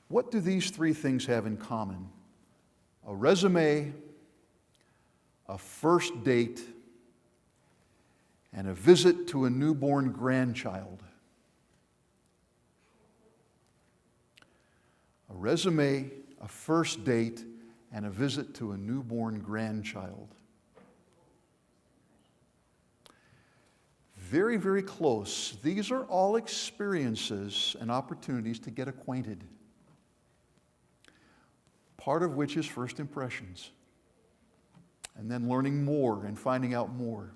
What do these three things have in common? A resume, a first date, and a visit to a newborn grandchild. A resume, a first date, and a visit to a newborn grandchild. Very, very close. These are all experiences and opportunities to get acquainted. Part of which is first impressions. And then learning more and finding out more.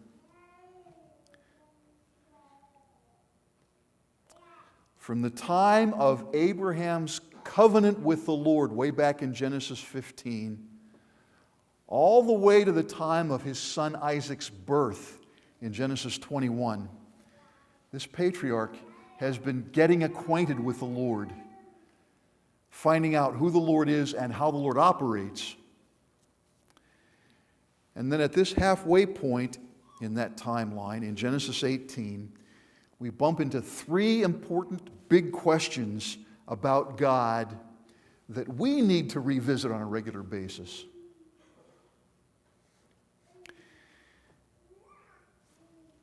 From the time of Abraham's covenant with the Lord, way back in Genesis 15, all the way to the time of his son Isaac's birth in Genesis 21, this patriarch has been getting acquainted with the Lord, finding out who the Lord is and how the Lord operates. And then at this halfway point in that timeline, in Genesis 18, we bump into three important big questions about God that we need to revisit on a regular basis.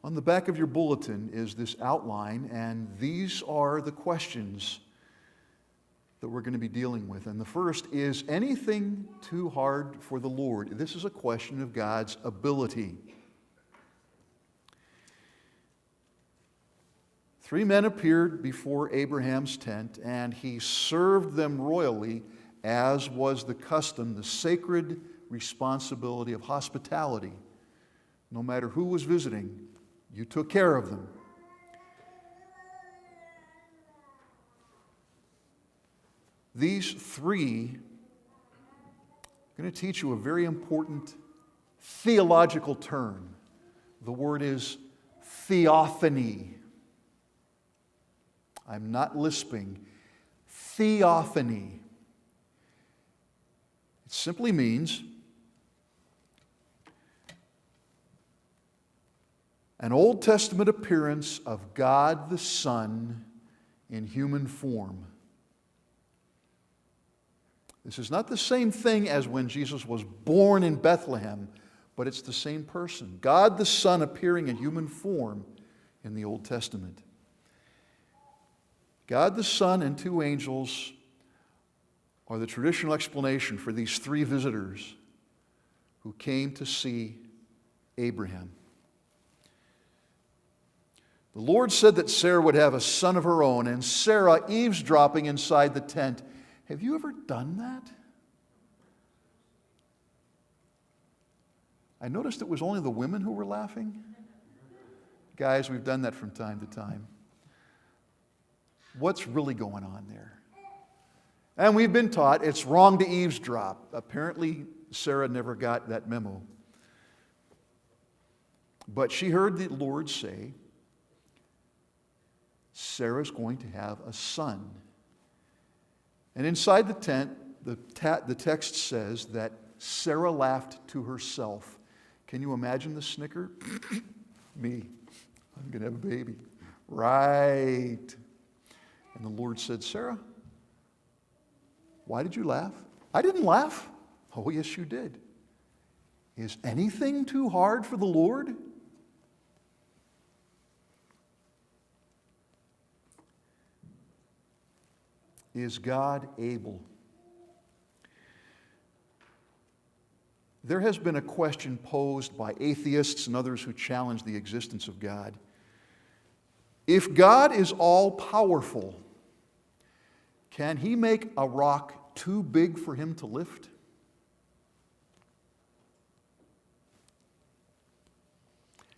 On the back of your bulletin is this outline, and these are the questions that we're going to be dealing with. And the first is, anything too hard for the Lord? This is a question of God's ability. Three men appeared before Abraham's tent, and he served them royally, as was the custom, the sacred responsibility of hospitality. No matter who was visiting, you took care of them. These three are going to teach you a very important theological term. The word is theophany. I'm not lisping. Theophany. It simply means an Old Testament appearance of God the Son in human form. This is not the same thing as when Jesus was born in Bethlehem, but it's the same person. God the Son appearing in human form in the Old Testament. God the Son and two angels are the traditional explanation for these three visitors who came to see Abraham. The Lord said that Sarah would have a son of her own, and Sarah eavesdropping inside the tent. Have you ever done that? I noticed it was only the women who were laughing. Guys, we've done that from time to time. What's really going on there? And we've been taught it's wrong to eavesdrop. Apparently, Sarah never got that memo. But she heard the Lord say, Sarah's going to have a son. And inside the tent, the text says that Sarah laughed to herself. Can you imagine the snicker? Me. I'm going to have a baby. Right. And the Lord said, Sarah, why did you laugh? I didn't laugh. Oh, yes, you did. Is anything too hard for the Lord? Is God able? There has been a question posed by atheists and others who challenge the existence of God. If God is all-powerful, can He make a rock too big for Him to lift?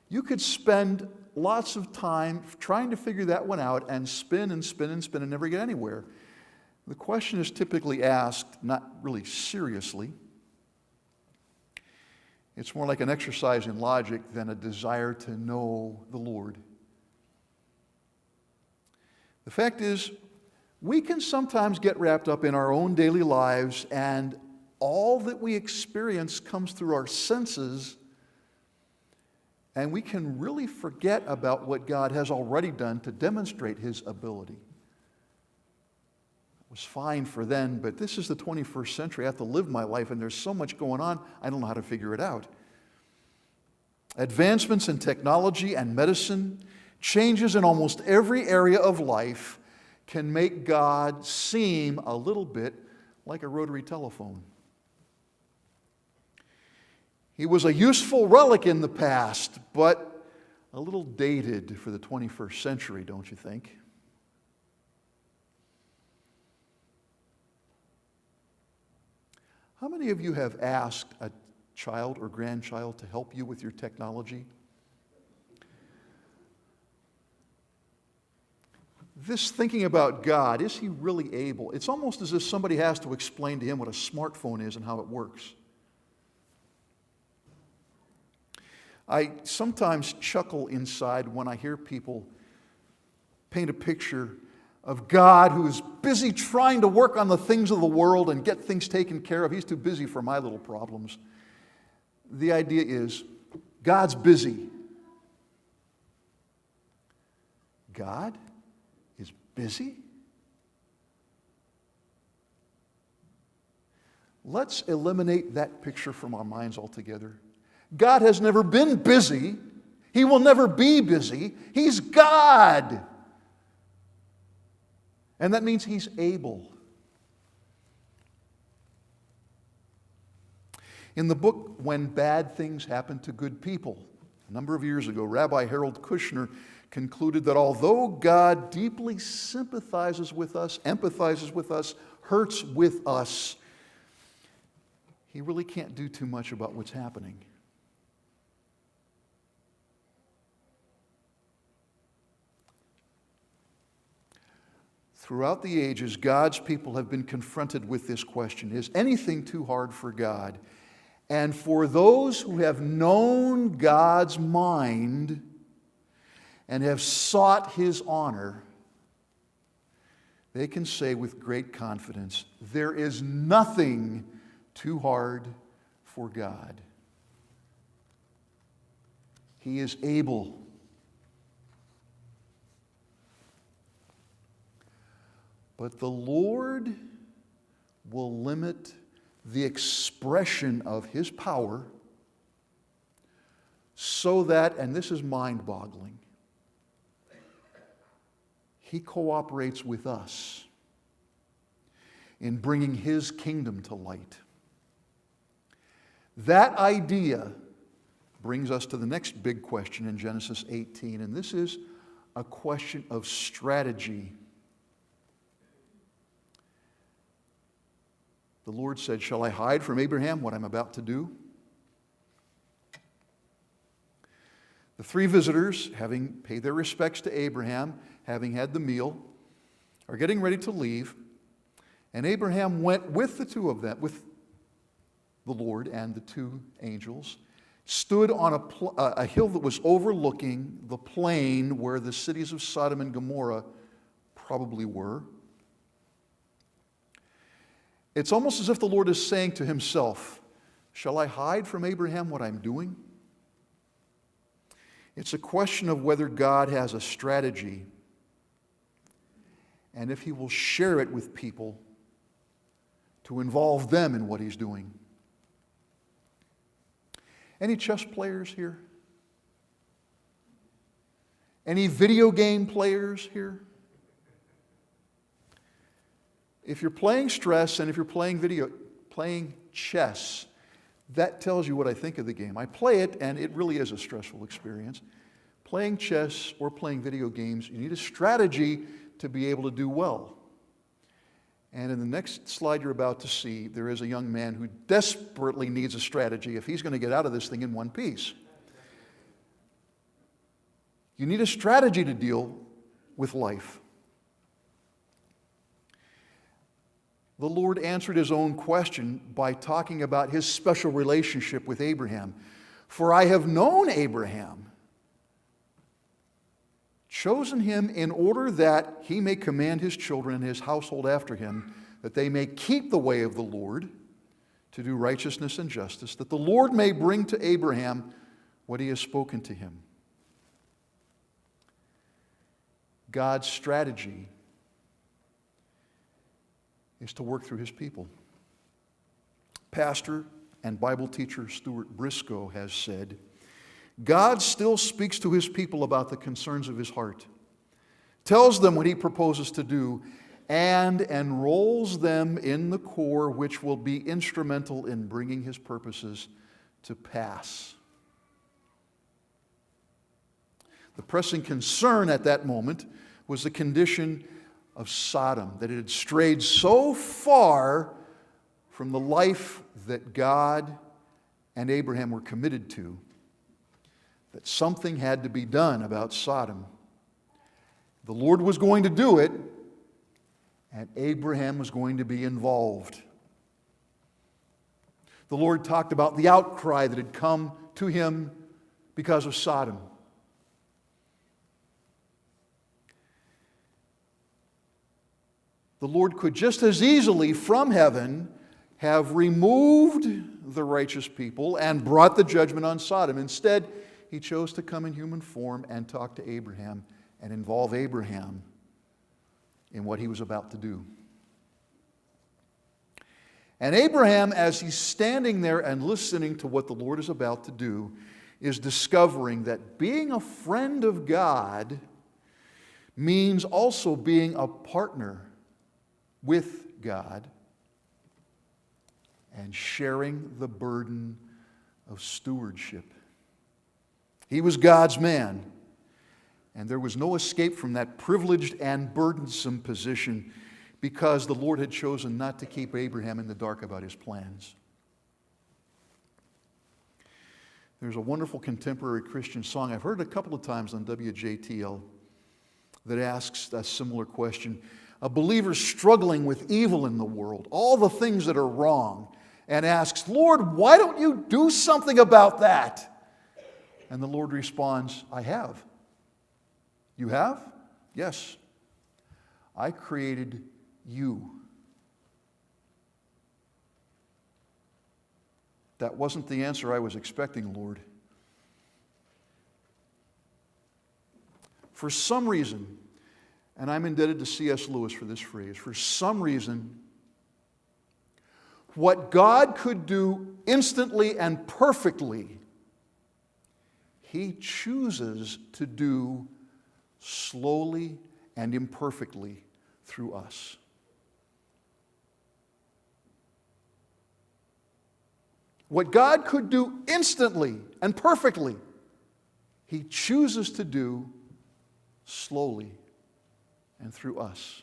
You could spend lots of time trying to figure that one out and spin and spin and spin and never get anywhere. The question is typically asked, not really seriously. It's more like an exercise in logic than a desire to know the Lord. The fact is, we can sometimes get wrapped up in our own daily lives, and all that we experience comes through our senses, and we can really forget about what God has already done to demonstrate His ability. was fine for then, but this is the 21st century. I have to live my life, and there's so much going on, I don't know how to figure it out. Advancements in technology and medicine, changes in almost every area of life can make God seem a little bit like a rotary telephone. He was a useful relic in the past, but a little dated for the 21st century, don't you think? How many of you have asked a child or grandchild to help you with your technology? This thinking about God, is he really able? It's almost as if somebody has to explain to him what a smartphone is and how it works. I sometimes chuckle inside when I hear people paint a picture of God who is busy trying to work on the things of the world and get things taken care of. He's too busy for my little problems. The idea is, God's busy. God is busy? Let's eliminate that picture from our minds altogether. God has never been busy. He will never be busy. He's God. And that means he's able. In the book, When Bad Things Happen to Good People, a number of years ago, Rabbi Harold Kushner concluded that although God deeply sympathizes with us, empathizes with us, hurts with us, he really can't do too much about what's happening. Throughout the ages, God's people have been confronted with this question: is anything too hard for God? And for those who have known God's mind and have sought his honor, they can say with great confidence, there is nothing too hard for God. He is able. But the Lord will limit the expression of his power so that, and this is mind-boggling, he cooperates with us in bringing his kingdom to light. That idea brings us to the next big question in Genesis 18, and this is a question of strategy. The Lord said, "Shall I hide from Abraham what I'm about to do?" The three visitors, having paid their respects to Abraham, having had the meal, are getting ready to leave. And Abraham went with the two of them, with the Lord and the two angels, stood on a hill that was overlooking the plain where the cities of Sodom and Gomorrah probably were. It's almost as if the Lord is saying to himself, "Shall I hide from Abraham what I'm doing?" It's a question of whether God has a strategy and if he will share it with people to involve them in what he's doing. Any chess players here? Any video game players here? If you're playing stress and if you're playing chess, that tells you what I think of the game. I play it, and it really is a stressful experience. Playing chess or playing video games, you need a strategy to be able to do well. And in the next slide you're about to see, there is a young man who desperately needs a strategy if he's going to get out of this thing in one piece. You need a strategy to deal with life. The Lord answered his own question by talking about his special relationship with Abraham. "For I have known Abraham, chosen him in order that he may command his children and his household after him, that they may keep the way of the Lord, to do righteousness and justice, that the Lord may bring to Abraham what he has spoken to him." God's strategy is to work through His people. Pastor and Bible teacher Stuart Briscoe has said, God still speaks to His people about the concerns of His heart, tells them what He proposes to do, and enrolls them in the corps which will be instrumental in bringing His purposes to pass. The pressing concern at that moment was the condition of Sodom, that it had strayed so far from the life that God and Abraham were committed to that something had to be done about Sodom. The Lord was going to do it, and Abraham was going to be involved. The Lord talked about the outcry that had come to Him because of Sodom. The Lord could just as easily from heaven have removed the righteous people and brought the judgment on Sodom. Instead, He chose to come in human form and talk to Abraham and involve Abraham in what he was about to do. And Abraham, as he's standing there and listening to what the Lord is about to do, is discovering that being a friend of God means also being a partner with God and sharing the burden of stewardship. He was God's man, and there was no escape from that privileged and burdensome position because the Lord had chosen not to keep Abraham in the dark about His plans. There's a wonderful contemporary Christian song I've heard a couple of times on WJTL that asks a similar question. A believer struggling with evil in the world, all the things that are wrong, and asks, Lord, why don't you do something about that? And the Lord responds, I have. You have? Yes. I created you. That wasn't the answer I was expecting, Lord. For some reason, and I'm indebted to C.S. Lewis for this phrase, for some reason, what God could do instantly and perfectly, He chooses to do slowly and imperfectly through us. What God could do instantly and perfectly, He chooses to do slowly and through us.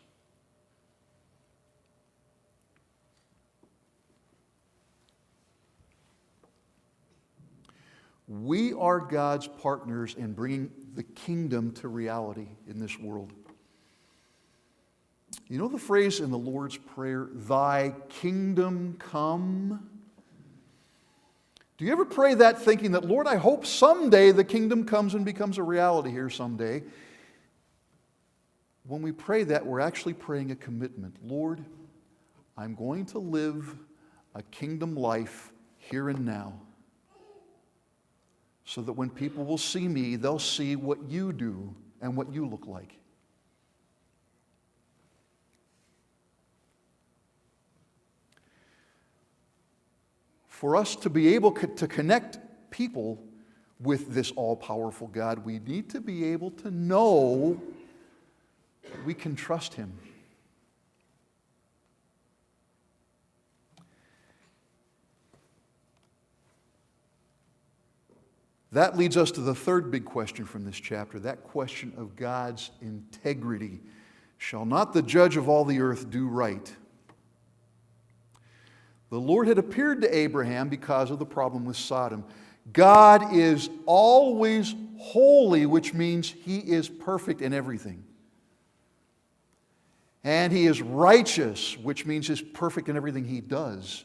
We are God's partners in bringing the kingdom to reality in this world. You know the phrase in the Lord's Prayer, Thy kingdom come? Do you ever pray that thinking that, Lord, I hope someday the kingdom comes and becomes a reality here someday? When we pray that, we're actually praying a commitment. Lord, I'm going to live a kingdom life here and now, so that when people will see me, they'll see what you do and what you look like. For us to be able to connect people with this all-powerful God, we need to be able to know that we can trust Him. That leads us to the third big question from this chapter, that question of God's integrity. Shall not the judge of all the earth do right? The Lord had appeared to Abraham because of the problem with Sodom. God is always holy, which means He is perfect in everything. And He is righteous, which means He's perfect in everything He does.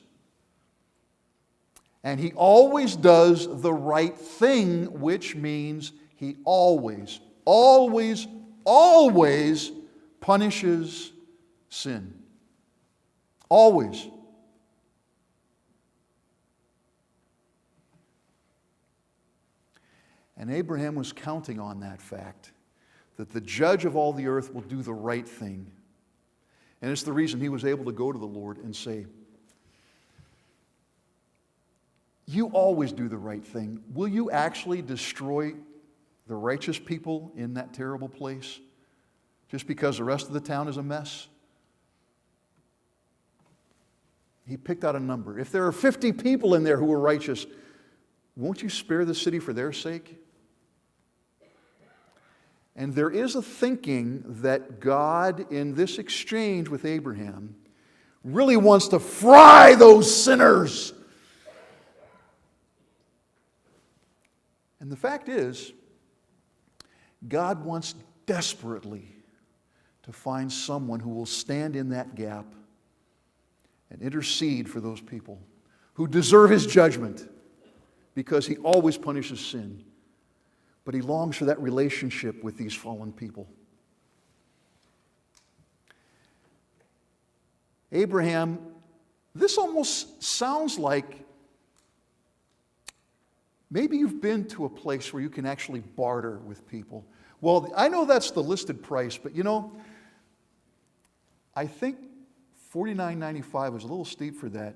And He always does the right thing, which means He always, always, always punishes sin. Always. And Abraham was counting on that fact, that the judge of all the earth will do the right thing. And it's the reason he was able to go to the Lord and say, you always do the right thing. Will you actually destroy the righteous people in that terrible place just because the rest of the town is a mess? He picked out a number. If there are 50 people in there who are righteous, won't you spare the city for their sake? And there is a thinking that God, in this exchange with Abraham, really wants to fry those sinners. And the fact is, God wants desperately to find someone who will stand in that gap and intercede for those people who deserve His judgment, because He always punishes sin. But He longs for that relationship with these fallen people. Abraham, this almost sounds like maybe you've been to a place where you can actually barter with people. Well, I know that's the listed price, but I think $49.95 was a little steep for that.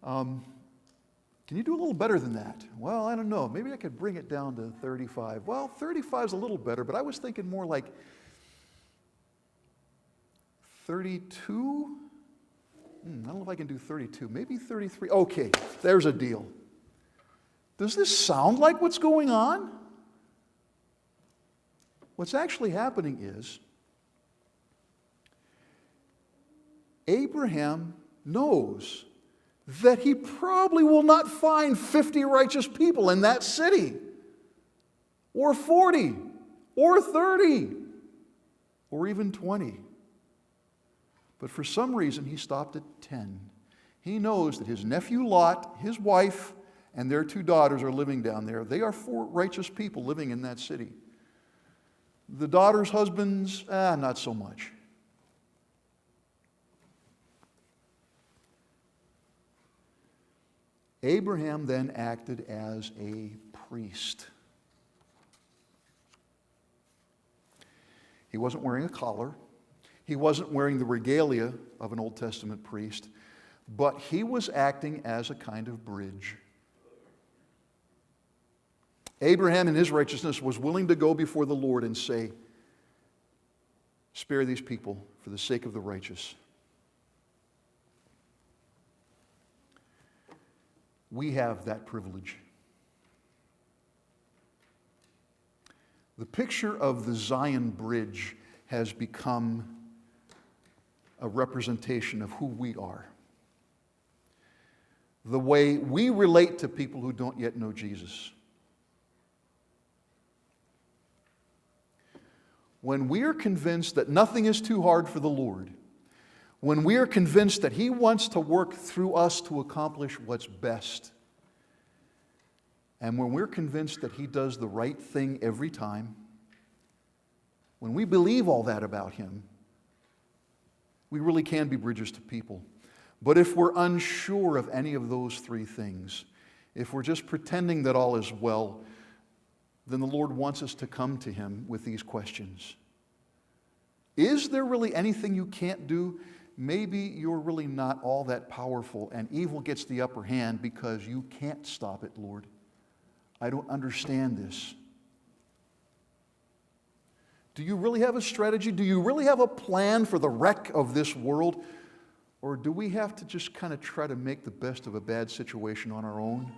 Can you do a little better than that? Well, I don't know. Maybe I could bring it down to $35. Well, $35 is a little better, but I was thinking more like $32. I don't know if I can do $32. Maybe $33. Okay, there's a deal. Does this sound like what's going on? What's actually happening is Abraham knows that he probably will not find 50 righteous people in that city, or 40, or 30, or even 20. But for some reason, he stopped at 10. He knows that his nephew Lot, his wife, and their 2 daughters are living down there. They are 4 righteous people living in that city. The daughters' husbands, not so much. Abraham then acted as a priest. He wasn't wearing a collar. He wasn't wearing the regalia of an Old Testament priest, but he was acting as a kind of bridge. Abraham, in his righteousness, was willing to go before the Lord and say, spare these people for the sake of the righteous. We have that privilege. The picture of the Zion Bridge has become a representation of who we are. The way we relate to people who don't yet know Jesus. When we are convinced that nothing is too hard for the Lord, when we are convinced that He wants to work through us to accomplish what's best, and when we're convinced that He does the right thing every time, when we believe all that about Him, we really can be bridges to people. But if we're unsure of any of those 3 things, if we're just pretending that all is well, then the Lord wants us to come to Him with these questions. Is there really anything you can't do? Maybe you're really not all that powerful and evil gets the upper hand because you can't stop it, Lord. I don't understand this. Do you really have a strategy? Do you really have a plan for the wreck of this world? Or do we have to just kind of try to make the best of a bad situation on our own?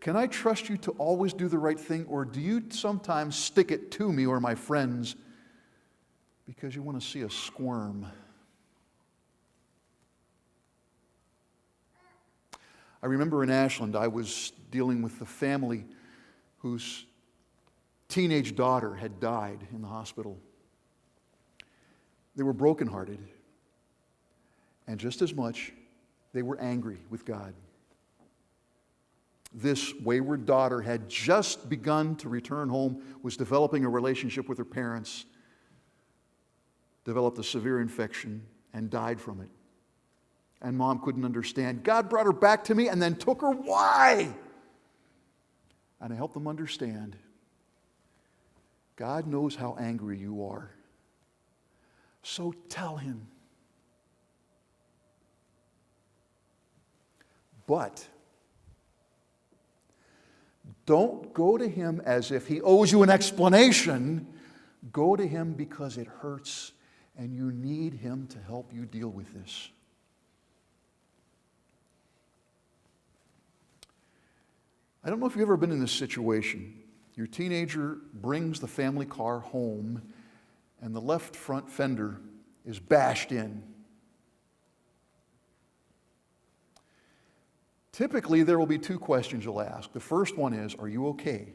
Can I trust you to always do the right thing, or do you sometimes stick it to me or my friends because you want to see us squirm? I remember in Ashland, I was dealing with the family whose teenage daughter had died in the hospital. They were brokenhearted, and just as much, they were angry with God. This wayward daughter had just begun to return home, was developing a relationship with her parents, developed a severe infection, and died from it. And mom couldn't understand. God brought her back to me and then took her. Why? And I helped them understand. God knows how angry you are. So tell him. But don't go to him as if he owes you an explanation. Go to him because it hurts and you need him to help you deal with this. I don't know if you've ever been in this situation. Your teenager brings the family car home and the left front fender is bashed in. Typically, there will be two questions you'll ask. The first one is, are you okay?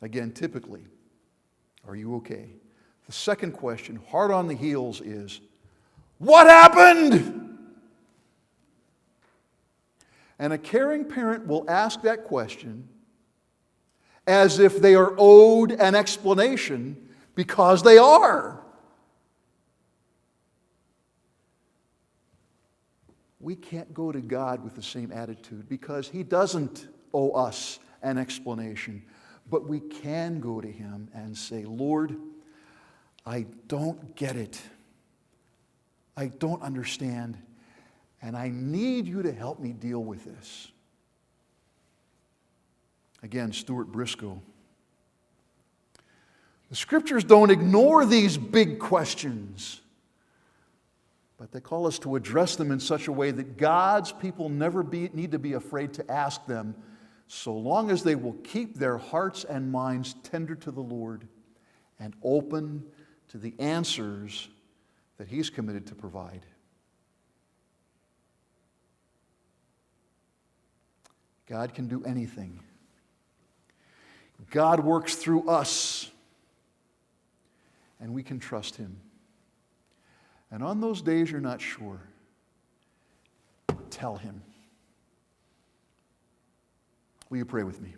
Again, typically, are you okay? The second question, hard on the heels, is, what happened? And a caring parent will ask that question as if they are owed an explanation, because they are. We can't go to God with the same attitude because he doesn't owe us an explanation. But we can go to him and say, Lord, I don't get it. I don't understand. And I need you to help me deal with this. Again, Stuart Briscoe. The Scriptures don't ignore these big questions, but they call us to address them in such a way that God's people never need to be afraid to ask them, so long as they will keep their hearts and minds tender to the Lord and open to the answers that he's committed to provide. God can do anything. God works through us, and we can trust him. And on those days you're not sure, tell him. Will you pray with me?